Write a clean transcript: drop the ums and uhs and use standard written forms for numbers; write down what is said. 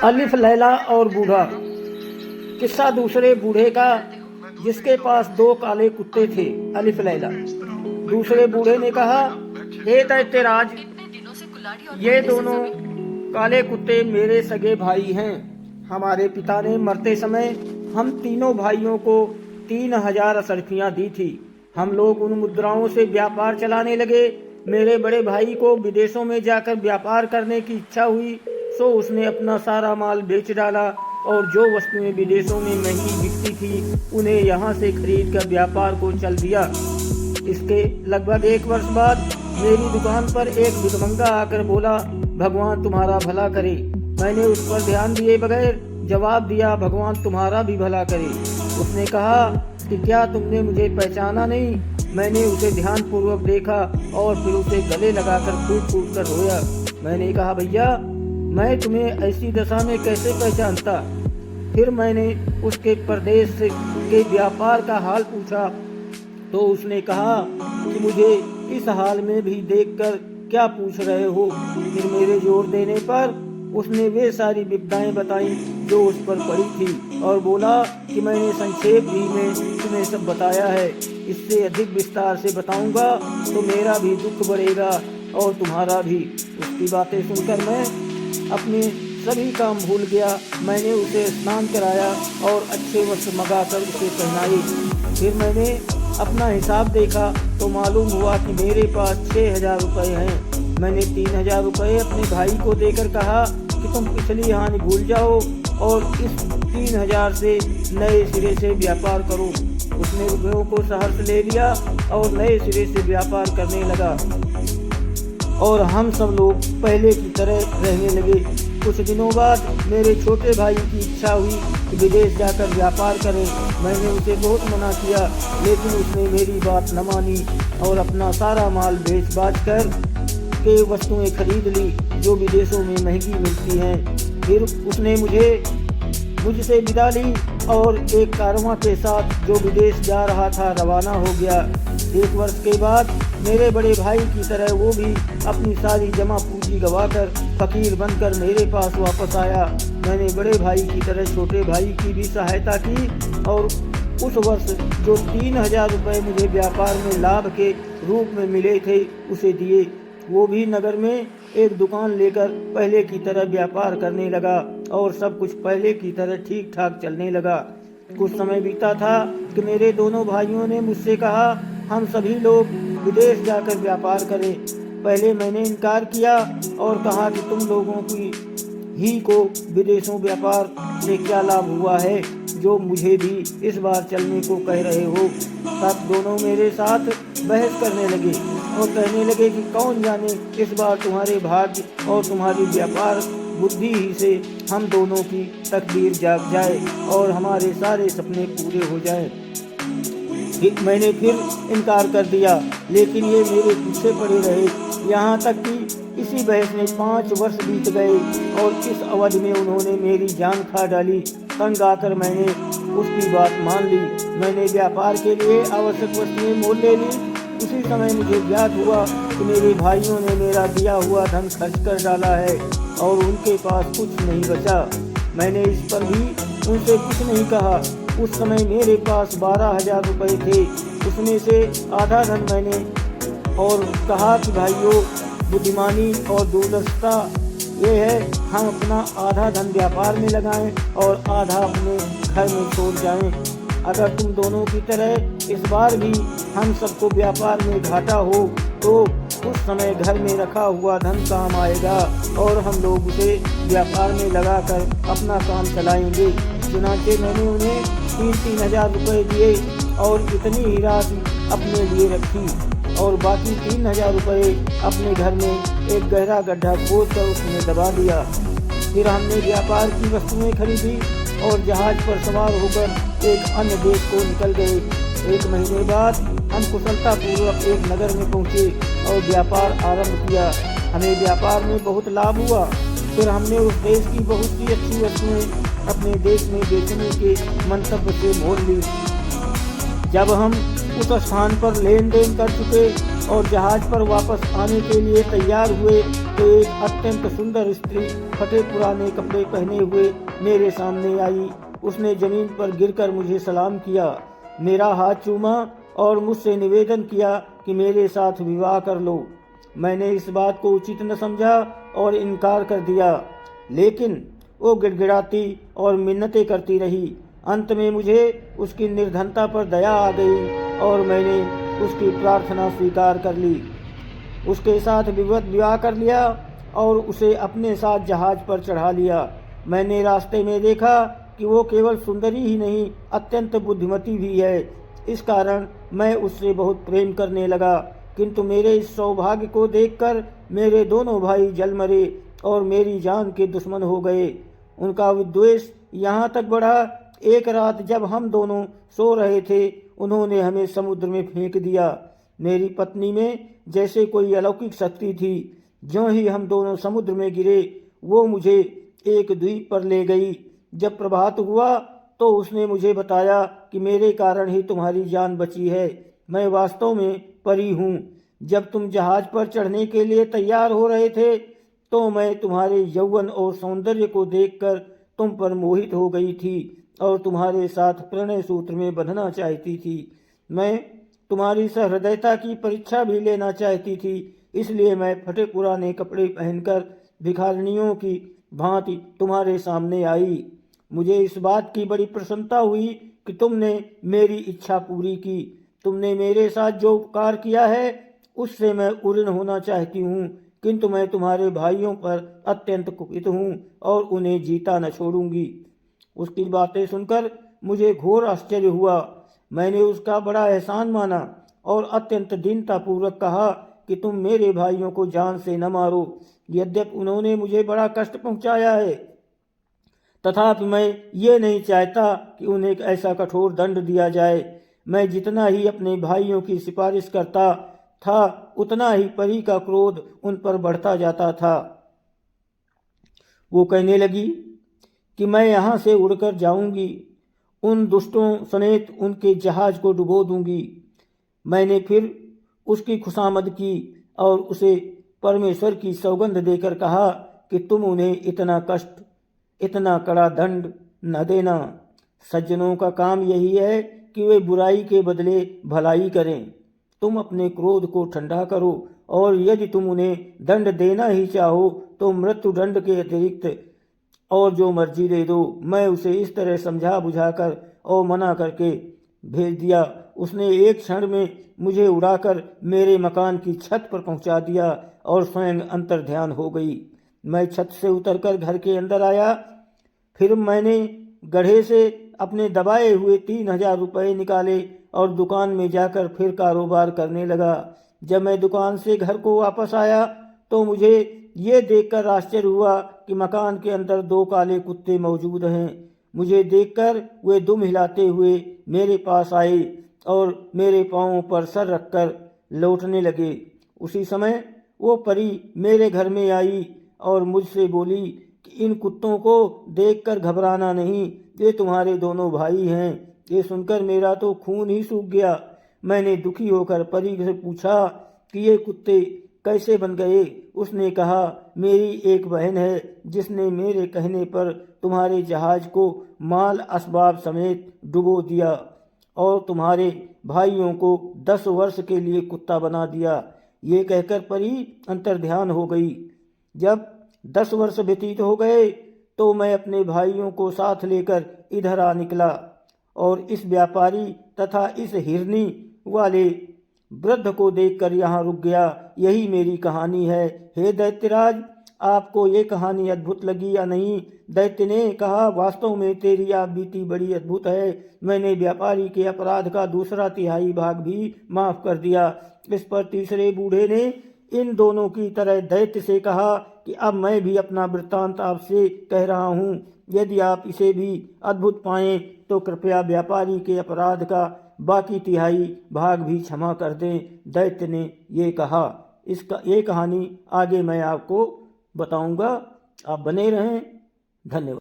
अलिफ लैला और बूढ़ा। किस्सा दूसरे बूढ़े का जिसके पास 2 काले कुत्ते थे। अलिफ लैला। दूसरे बूढ़े ने कहा, हे दैत्यराज, ये दोनों काले कुत्ते मेरे सगे भाई हैं। हमारे पिता ने मरते समय हम तीनों भाइयों को 3000 असरफियाँ दी थी। हम लोग उन मुद्राओं से व्यापार चलाने लगे। मेरे बड़े भाई को विदेशों में जाकर व्यापार करने की इच्छा हुई, सो उसने अपना सारा माल बेच डाला और जो वस्तुएं विदेशों में महंगी बिकती थी उन्हें यहाँ से खरीद कर व्यापार को चल दिया। इसके लगभग 1 वर्ष बाद मेरी दुकान पर एक भिखमंगा आकर बोला, भगवान तुम्हारा भला करे। मैंने उस पर ध्यान दिए बगैर जवाब दिया, भगवान तुम्हारा भी भला करे। उसने कहा कि क्या तुमने मुझे पहचाना नहीं? मैंने उसे ध्यानपूर्वक देखा और फिर उसे गले लगाकर फूट फूट कर रोया। मैंने कहा, भैया मैं तुम्हें ऐसी दशा में कैसे पहचानता? फिर मैंने उसके प्रदेश के व्यापार का हाल पूछा तो उसने कहा कि मुझे इस हाल में भी देखकर क्या पूछ रहे हो। फिर मेरे जोर देने पर उसने वे सारी विपदाएं बताई जो उस पर पड़ी थी और बोला कि मैंने संक्षेप भी में तुम्हें सब बताया है। इससे अधिक विस्तार से बताऊंगा तो मेरा भी दुख बढ़ेगा और तुम्हारा भी। उसकी बातें सुनकर मैं अपने सभी काम भूल गया। मैंने उसे स्नान कराया और अच्छे वस्त्र मंगाकर उसे पहनाए। फिर मैंने अपना हिसाब देखा तो मालूम हुआ कि मेरे पास 6000 रुपये हैं। मैंने 3000 रुपये अपने भाई को देकर कहा कि तुम पिछली हानि भूल जाओ और इस 3000 से नए सिरे से व्यापार करो। उसने रुपयों को सहर्ष ले लिया और नए सिरे से व्यापार करने लगा और हम सब लोग पहले की तरह रहने लगे। कुछ दिनों बाद मेरे छोटे भाई की इच्छा हुई कि विदेश जाकर व्यापार करें। मैंने उसे बहुत मना किया, लेकिन उसने मेरी बात न मानी और अपना सारा माल बेच बाच कर के वस्तुएं खरीद ली जो विदेशों में महंगी मिलती हैं। फिर उसने मुझसे विदा ली और एक कारवां के साथ जो विदेश जा रहा था रवाना हो गया। 1 वर्ष के बाद मेरे बड़े भाई की तरह वो भी अपनी सारी जमा पूंजी गंवाकर फकीर बनकर मेरे पास वापस आया। मैंने बड़े भाई की तरह छोटे भाई की भी सहायता की और उस वर्ष जो 3000 रुपये मुझे व्यापार में लाभ के रूप में मिले थे उसे दिए। वो भी नगर में एक दुकान लेकर पहले की तरह व्यापार करने लगा और सब कुछ पहले की तरह ठीक ठाक चलने लगा। कुछ समय बीता था कि मेरे दोनों भाइयों ने मुझसे कहा, हम सभी लोग विदेश जाकर व्यापार करें। पहले मैंने इनकार किया और कहा कि तुम लोगों की ही को विदेशों व्यापार से क्या लाभ हुआ है जो मुझे भी इस बार चलने को कह रहे हो। तब दोनों मेरे साथ बहस करने लगे और कहने लगे कि कौन जाने इस बार तुम्हारे भाग्य और तुम्हारी व्यापार बुद्धि ही से हम दोनों की तकदीर जाग जाए और हमारे सारे सपने पूरे हो जाए। मैंने फिर इनकार कर दिया, लेकिन ये मेरे पीछे पड़े रहे। यहाँ तक कि इसी बहस में 5 वर्ष बीत गए और इस अवधि में उन्होंने मेरी जान खा डाली। तंग आकर मैंने उसकी बात मान ली। मैंने व्यापार के लिए आवश्यक वस्तुएं मोल ले ली। उसी समय मुझे ज्ञात हुआ कि मेरे भाइयों ने मेरा दिया हुआ धन खर्च कर डाला है और उनके पास कुछ नहीं बचा। मैंने इस पर भी उनसे कुछ नहीं कहा। उस समय मेरे पास 12000 रुपये थे। उसमें से आधा धन मैंने और कहा कि भाइयों, बुद्धिमानी और दूरदर्शिता ये है, हम अपना आधा धन व्यापार में लगाएं और आधा अपने घर में छोड़ जाएं। अगर तुम दोनों की तरह इस बार भी हम सबको व्यापार में घाटा हो तो उस समय घर में रखा हुआ धन काम आएगा और हम लोग उसे व्यापार में लगाकर अपना काम चलाएंगे। चुनाचे मैंने उन्हें 3-3000 रुपये दिए और इतनी ही राशि अपने लिए रखी और बाकी 3000 रुपये अपने घर में एक गहरा गड्ढा खोद कर उसमें दबा दिया। फिर हमने व्यापार की वस्तुएं खरीदी और जहाज पर सवार होकर एक अन्य देश को निकल गए। 1 महीने बाद हम कुशलतापूर्वक एक नगर में पहुँचे और व्यापार आरंभ किया। हमें व्यापार में बहुत लाभ हुआ। फिर हमने उस देश की बहुत सी अच्छी वस्तुएं अपने देश में बेचने के मंतव्य से मोल ली। जब हम उस स्थान पर लेन देन कर चुके और जहाज पर वापस आने के लिए तैयार हुए तो एक अत्यंत सुंदर स्त्री फटे पुराने कपड़े पहने हुए मेरे सामने आई। उसने जमीन पर गिरकर मुझे सलाम किया, मेरा हाथ चूमा और मुझसे निवेदन किया कि मेरे साथ विवाह कर लो। मैंने इस बात को उचित न समझा और इनकार कर दिया, लेकिन वो गिड़गिड़ाती और मिन्नतें करती रही। अंत में मुझे उसकी निर्धनता पर दया आ गई और मैंने उसकी प्रार्थना स्वीकार कर ली। उसके साथ विधिवत विवाह कर लिया और उसे अपने साथ जहाज पर चढ़ा लिया। मैंने रास्ते में देखा कि वो केवल सुंदरी ही नहीं, अत्यंत बुद्धिमती भी है। इस कारण मैं उससे बहुत प्रेम करने लगा, किंतु मेरे इस सौभाग्य को देखकर मेरे दोनों भाई जल मरे और मेरी जान के दुश्मन हो गए। उनका विद्वेष यहाँ तक बढ़ा, एक रात जब हम दोनों सो रहे थे, उन्होंने हमें समुद्र में फेंक दिया। मेरी पत्नी में जैसे कोई अलौकिक शक्ति थी। ज्यों ही हम दोनों समुद्र में गिरे, वो मुझे एक द्वीप पर ले गई। जब प्रभात हुआ तो उसने मुझे बताया कि मेरे कारण ही तुम्हारी जान बची है। मैं वास्तव में परी हूँ। जब तुम जहाज पर चढ़ने के लिए तैयार हो रहे थे, तो मैं तुम्हारे यौवन और सौंदर्य को देखकर तुम पर मोहित हो गई थी और तुम्हारे साथ प्रणय सूत्र में बंधना चाहती थी। मैं तुम्हारी सहृदयता की परीक्षा भी लेना चाहती थी, इसलिए मैं फटे पुराने कपड़े पहनकर भिखारिनियों की भांति तुम्हारे सामने आई। मुझे इस बात की बड़ी प्रसन्नता हुई कि तुमने मेरी इच्छा पूरी की। तुमने मेरे साथ जो उपकार किया है, उससे मैं उऋण होना चाहती हूँ, किंतु मैं तुम्हारे भाइयों पर अत्यंत कुपित हूँ और उन्हें जीता न छोड़ूंगी। उसकी बातें सुनकर मुझे घोर आश्चर्य हुआ। मैंने उसका बड़ा एहसान माना और अत्यंत दीनतापूर्वक कहा कि तुम मेरे भाइयों को जान से न मारो। यद्यपि उन्होंने मुझे बड़ा कष्ट पहुंचाया है, तथापि मैं ये नहीं चाहता कि उन्हें ऐसा कठोर दंड दिया जाए। मैं जितना ही अपने भाइयों की सिफारिश करता था, उतना ही परी का क्रोध उन पर बढ़ता जाता था। वो कहने लगी कि मैं यहाँ से उड़कर जाऊंगी, उन दुष्टों समेत उनके जहाज को डुबो दूंगी। मैंने फिर उसकी खुशामद की और उसे परमेश्वर की सौगंध देकर कहा कि तुम उन्हें इतना कष्ट, इतना कड़ा दंड न देना। सज्जनों का काम यही है कि वे बुराई के बदले भलाई करें। तुम अपने क्रोध को ठंडा करो और यदि तुम उन्हें दंड देना ही चाहो तो मृत्यु दंड के अतिरिक्त और जो मर्जी दे दो। मैं उसे इस तरह समझा बुझाकर और मना करके भेज दिया। उसने एक क्षण में मुझे उड़ाकर मेरे मकान की छत पर पहुंचा दिया और स्वयं अंतर्ध्यान हो गई। मैं छत से उतरकर घर के अंदर आया। फिर मैंने गढ़े से अपने दबाए हुए 3000 रुपये निकाले और दुकान में जाकर फिर कारोबार करने लगा। जब मैं दुकान से घर को वापस आया तो मुझे ये देखकर आश्चर्य हुआ कि मकान के अंदर 2 काले कुत्ते मौजूद हैं। मुझे देखकर वे दुम हिलाते हुए मेरे पास आए और मेरे पांवों पर सर रखकर लौटने लगे। उसी समय वो परी मेरे घर में आई और मुझसे बोली कि इन कुत्तों को देखकर घबराना नहीं, ये तुम्हारे दोनों भाई हैं। ये सुनकर मेरा तो खून ही सूख गया। मैंने दुखी होकर परी से पूछा कि ये कुत्ते कैसे बन गए। उसने कहा, मेरी एक बहन है जिसने मेरे कहने पर तुम्हारे जहाज को माल असबाब समेत डुबो दिया और तुम्हारे भाइयों को 10 वर्ष के लिए कुत्ता बना दिया। ये कहकर परी अंतर्ध्यान हो गई। जब 10 वर्ष व्यतीत हो गए तो मैं अपने भाइयों को साथ लेकर इधर आ निकला और इस व्यापारी तथा इस हिरनी वाले वृद्ध को देखकर यहाँ रुक गया। यही मेरी कहानी है। हे दैत्यराज, आपको ये कहानी अद्भुत लगी या नहीं? दैत्य ने कहा, वास्तव में तेरी आप बीती बड़ी अद्भुत है। मैंने व्यापारी के अपराध का 2/3 भाग भी माफ कर दिया। इस पर तीसरे बूढ़े ने इन दोनों की तरह दैत्य से कहा कि अब मैं भी अपना वृत्तांत आपसे कह रहा हूँ। यदि आप इसे भी अद्भुत पाएं तो कृपया व्यापारी के अपराध का बाकी 1/3 भाग भी क्षमा कर दें। दैत्य ने ये कहा। ये कहानी आगे मैं आपको बताऊंगा। आप बने रहें। धन्यवाद।